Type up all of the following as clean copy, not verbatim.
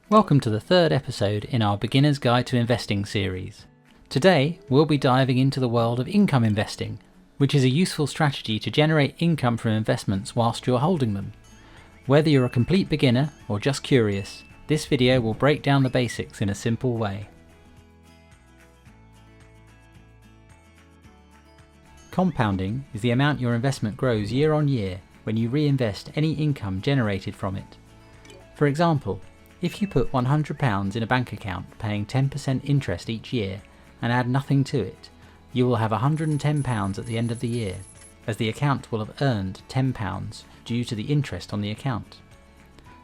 Welcome to the third episode in our Beginner's Guide to Investing series. Today, we'll be diving into the world of income investing, which is a useful strategy to generate income from investments whilst you're holding them. Whether you're a complete beginner or just curious, this video will break down the basics in a simple way. Compounding is the amount your investment grows year on year when you reinvest any income generated from it. For example, if you put £100 in a bank account paying 10% interest each year and add nothing to it, you will have £110 at the end of the year, as the account will have earned £10 due to the interest on the account.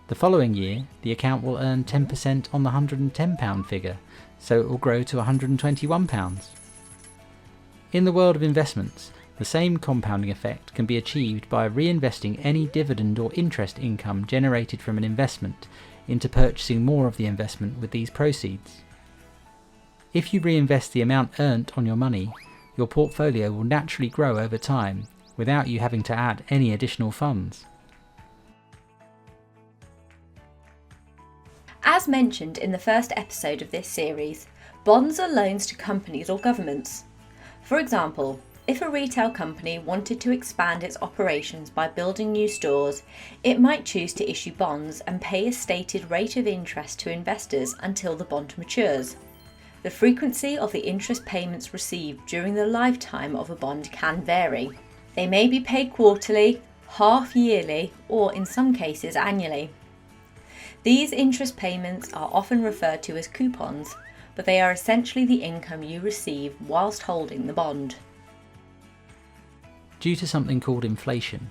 The following year, the account will earn 10% on the £110 figure, so it will grow to £121. In the world of investments, the same compounding effect can be achieved by reinvesting any dividend or interest income generated from an investment into purchasing more of the investment with these proceeds. If you reinvest the amount earned on your money, your portfolio will naturally grow over time without you having to add any additional funds. As mentioned in the first episode of this series, bonds are loans to companies or governments. For example, if a retail company wanted to expand its operations by building new stores, it might choose to issue bonds and pay a stated rate of interest to investors until the bond matures. The frequency of the interest payments received during the lifetime of a bond can vary. They may be paid quarterly, half-yearly, or in some cases annually. These interest payments are often referred to as coupons, but they are essentially the income you receive whilst holding the bond. Due to something called inflation,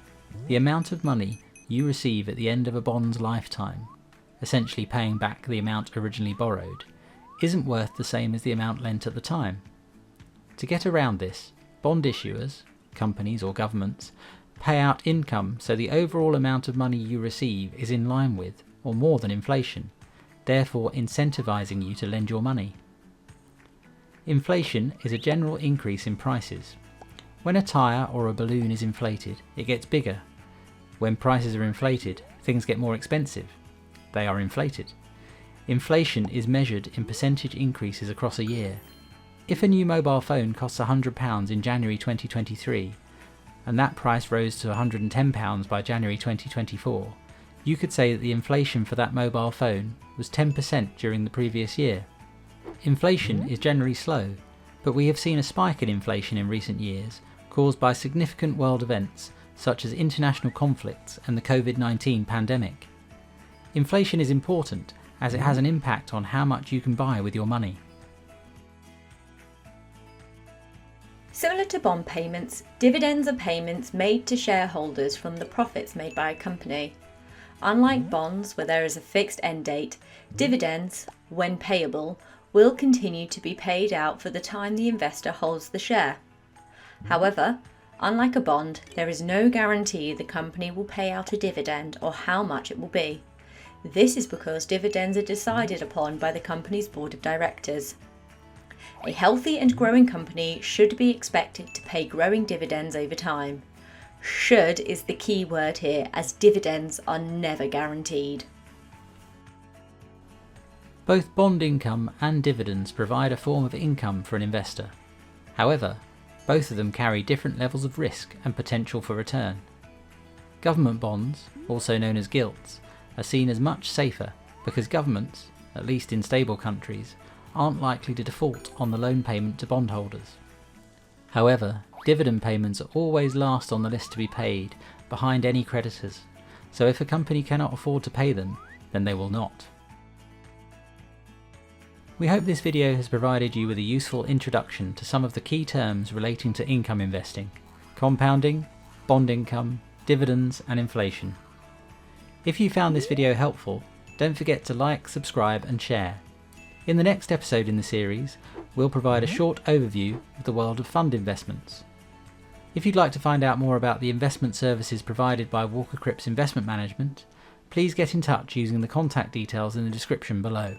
the amount of money you receive at the end of a bond's lifetime, essentially paying back the amount originally borrowed, isn't worth the same as the amount lent at the time. To get around this, bond issuers, companies or governments, pay out income so the overall amount of money you receive is in line with, or more than inflation, therefore incentivizing you to lend your money. Inflation is a general increase in prices. When a tyre or a balloon is inflated, it gets bigger. When prices are inflated, things get more expensive. They are inflated. Inflation is measured in percentage increases across a year. If a new mobile phone costs £100 in January 2023, and that price rose to £110 by January 2024, you could say that the inflation for that mobile phone was 10% during the previous year. Inflation is generally slow, but we have seen a spike in inflation in recent years caused by significant world events such as international conflicts and the COVID-19 pandemic. Inflation is important as it has an impact on how much you can buy with your money. Similar to bond payments, dividends are payments made to shareholders from the profits made by a company. Unlike bonds, where there is a fixed end date, dividends, when payable, will continue to be paid out for the time the investor holds the share. However, unlike a bond, there is no guarantee the company will pay out a dividend or how much it will be. This is because dividends are decided upon by the company's board of directors. A healthy and growing company should be expected to pay growing dividends over time. Should is the key word here, as dividends are never guaranteed. Both bond income and dividends provide a form of income for an investor. However, both of them carry different levels of risk and potential for return. Government bonds, also known as gilts, are seen as much safer because governments, at least in stable countries, aren't likely to default on the loan payment to bondholders. However, dividend payments are always last on the list to be paid, behind any creditors, so if a company cannot afford to pay them, then they will not. We hope this video has provided you with a useful introduction to some of the key terms relating to income investing: compounding, bond income, dividends and inflation. If you found this video helpful, don't forget to like, subscribe and share. In the next episode in the series, we'll provide a short overview of the world of fund investments. If you'd like to find out more about the investment services provided by Walker Crips Investment Management, please get in touch using the contact details in the description below.